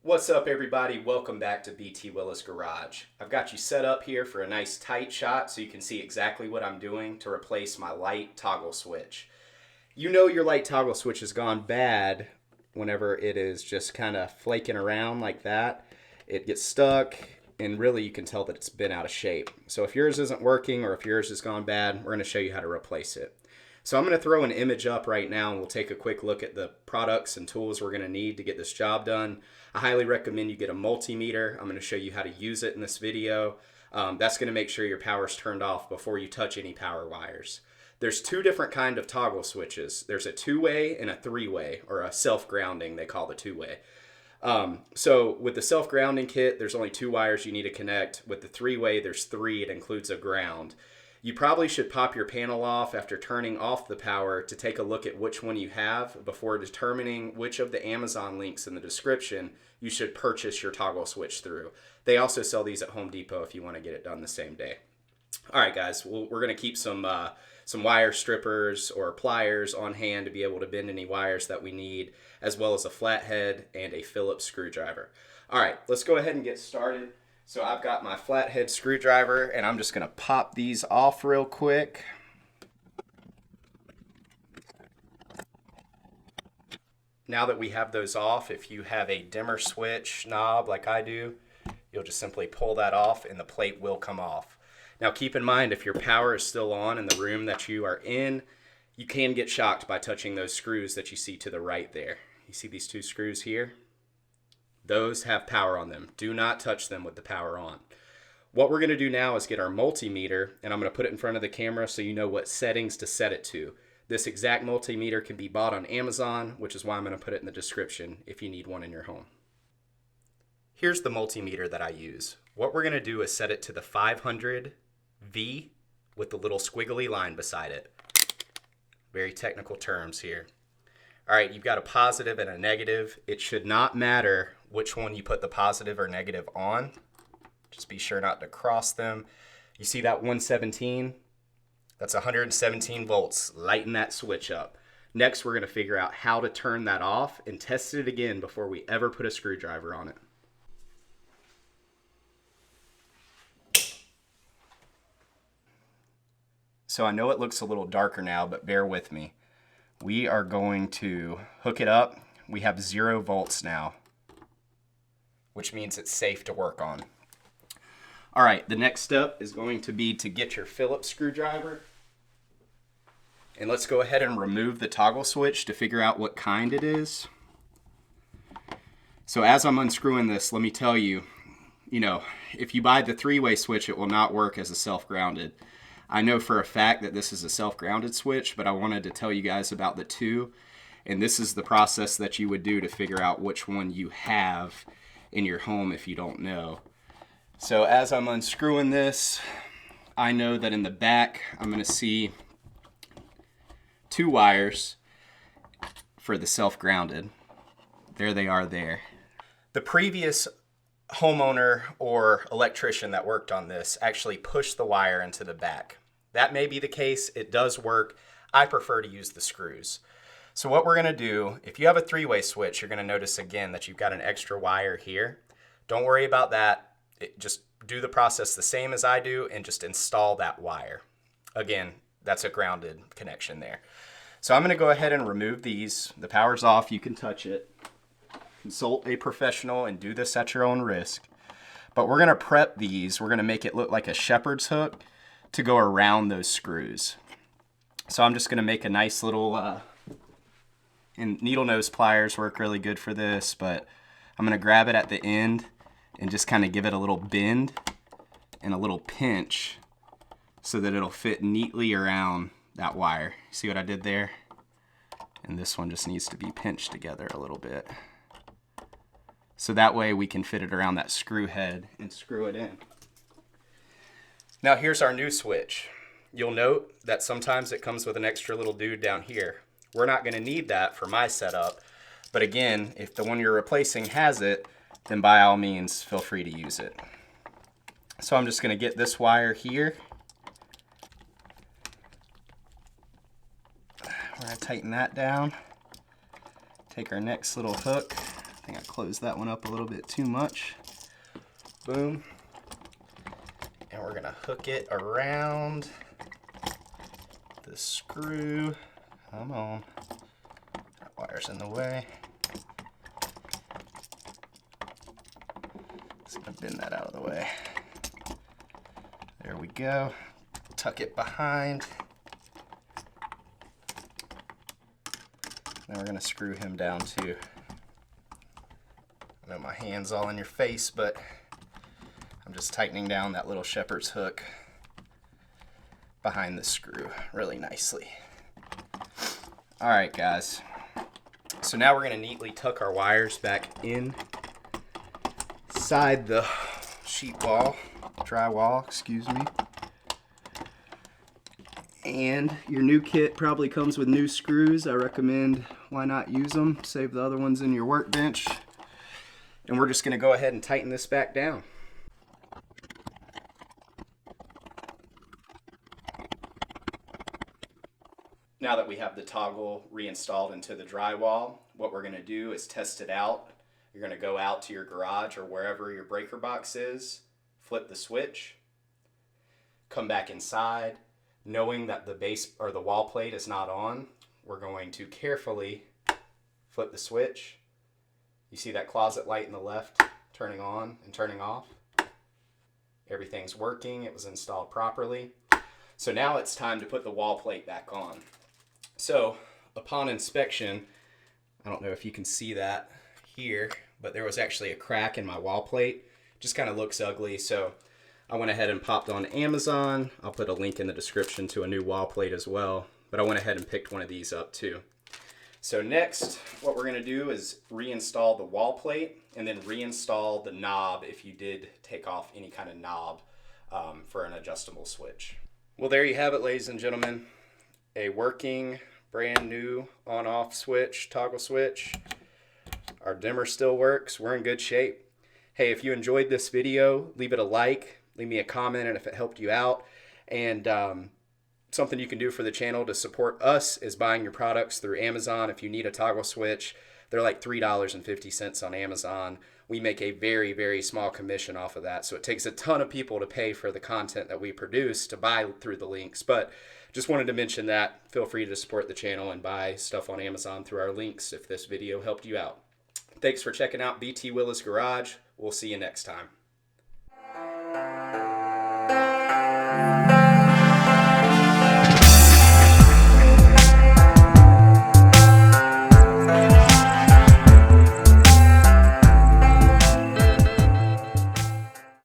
What's up, everybody? Welcome back to BT Willis Garage. I've got you set up here for a nice tight shot so you can see exactly what I'm doing to replace my light toggle switch. You know your light toggle switch has gone bad whenever it is just kind of flaking around like that. It gets stuck, and really you can tell that it's been out of shape. So if yours isn't working or if yours has gone bad, we're going to show you how to replace it. So I'm going to throw an image up right now and we'll take a quick look at the products and tools we're going to need to get this job done. I highly recommend you get a multimeter. I'm going to show you how to use it in this video. That's going to make sure your power's turned off before you touch any power wires. There's two different kind of toggle switches. There's a two-way and a three-way, or a self-grounding they call the two-way. So with the self-grounding kit, there's only two wires you need to connect. With the three-way, there's three. It includes a ground. You probably should pop your panel off after turning off the power to take a look at which one you have before determining which of the Amazon links in the description you should purchase your toggle switch through. They also sell these at Home Depot if you want to get it done the same day. All right, guys, we're going to keep some wire strippers or pliers on hand to be able to bend any wires that we need, as well as a flathead and a Phillips screwdriver. All right, let's go ahead and get started. So I've got my flathead screwdriver and I'm just going to pop these off real quick. Now that we have those off, if you have a dimmer switch knob like I do, you'll just simply pull that off and the plate will come off. Now keep in mind, if your power is still on in the room that you are in, you can get shocked by touching those screws that you see to the right there. You see these two screws here? Those have power on them. Do not touch them with the power on. What we're going to do now is get our multimeter, and I'm going to put it in front of the camera so you know what settings to set it to. This exact multimeter can be bought on Amazon, which is why I'm going to put it in the description if you need one in your home. Here's the multimeter that I use. What we're going to do is set it to the 500 V with the little squiggly line beside it. Very technical terms here. All right, you've got a positive and a negative. It should not matter which one you put the positive or negative on. Just be sure not to cross them. You see that 117? That's 117 volts. Lighten that switch up. Next, we're going to figure out how to turn that off and test it again before we ever put a screwdriver on it. So I know it looks a little darker now, but bear with me. We are going to hook it up. We have 0 volts now, which means it's safe to work on. All right, the next step is going to be to get your Phillips screwdriver. And let's go ahead and remove the toggle switch to figure out what kind it is. So as I'm unscrewing this, let me tell you, if you buy the three-way switch, it will not work as a self-grounded. I know for a fact that this is a self-grounded switch, but I wanted to tell you guys about the two. And this is the process that you would do to figure out which one you have in your home if you don't know. So as I'm unscrewing this, I know that in the back, I'm going to see 2 wires for the self-grounded. There they are there. The previous homeowner or electrician that worked on this actually pushed the wire into the back. That may be the case. It does work. I prefer to use the screws. So what we're going to do, if you have a three-way switch, you're going to notice again that you've got an extra wire here. Don't worry about that. Just do the process the same as I do and just install that wire. Again, that's a grounded connection there. So I'm going to go ahead and remove these. The power's off. You can touch it. Consult a professional and do this at your own risk. But we're going to prep these. We're going to make it look like a shepherd's hook to go around those screws. So I'm just going to make a nice little, and needle nose pliers work really good for this, but I'm going to grab it at the end and just kind of give it a little bend and a little pinch so that it'll fit neatly around that wire. See what I did there? And this one just needs to be pinched together a little bit. So that way we can fit it around that screw head and screw it in. Now here's our new switch. You'll note that sometimes it comes with an extra little dude down here. We're not going to need that for my setup, but again, if the one you're replacing has it, then by all means feel free to use it. So I'm just going to get this wire here. We're going to tighten that down. Take our next little hook, I think I closed that one up a little bit too much. Boom. And we're gonna hook it around the screw. Come on. That wire's in the way. Just gonna bend that out of the way. There we go. Tuck it behind. Then we're gonna screw him down too. I know my hand's all in your face, but I'm just tightening down that little shepherd's hook behind the screw really nicely. All right, guys. So now we're gonna neatly tuck our wires back in inside the drywall, excuse me. And your new kit probably comes with new screws. I recommend, why not use them? Save the other ones in your workbench. And we're just gonna go ahead and tighten this back down. Now that we have the toggle reinstalled into the drywall, what we're gonna do is test it out. You're gonna go out to your garage or wherever your breaker box is, flip the switch, come back inside. Knowing that the base or the wall plate is not on, we're going to carefully flip the switch. You see that closet light in the left turning on and turning off? Everything's working, it was installed properly. So now it's time to put the wall plate back on. So upon inspection, I don't know if you can see that here, but there was actually a crack in my wall plate. Just kind of looks ugly, so I went ahead and popped on Amazon. I'll put a link in the description to a new wall plate as well, but I went ahead and picked one of these up too. So next, what we're gonna do is reinstall the wall plate and then reinstall the knob if you did take off any kind of knob for an adjustable switch. Well, there you have it, ladies and gentlemen. A working, brand new on-off switch, toggle switch. Our dimmer still works, we're in good shape. Hey, if you enjoyed this video, leave it a like. Leave me a comment and if it helped you out. And something you can do for the channel to support us is buying your products through Amazon. If you need a toggle switch, they're like $3.50 on Amazon. We make a very, very small commission off of that. So it takes a ton of people to pay for the content that we produce to buy through the links. But just wanted to mention that. Feel free to support the channel and buy stuff on Amazon through our links if this video helped you out. Thanks for checking out BT Willis Garage. We'll see you next time.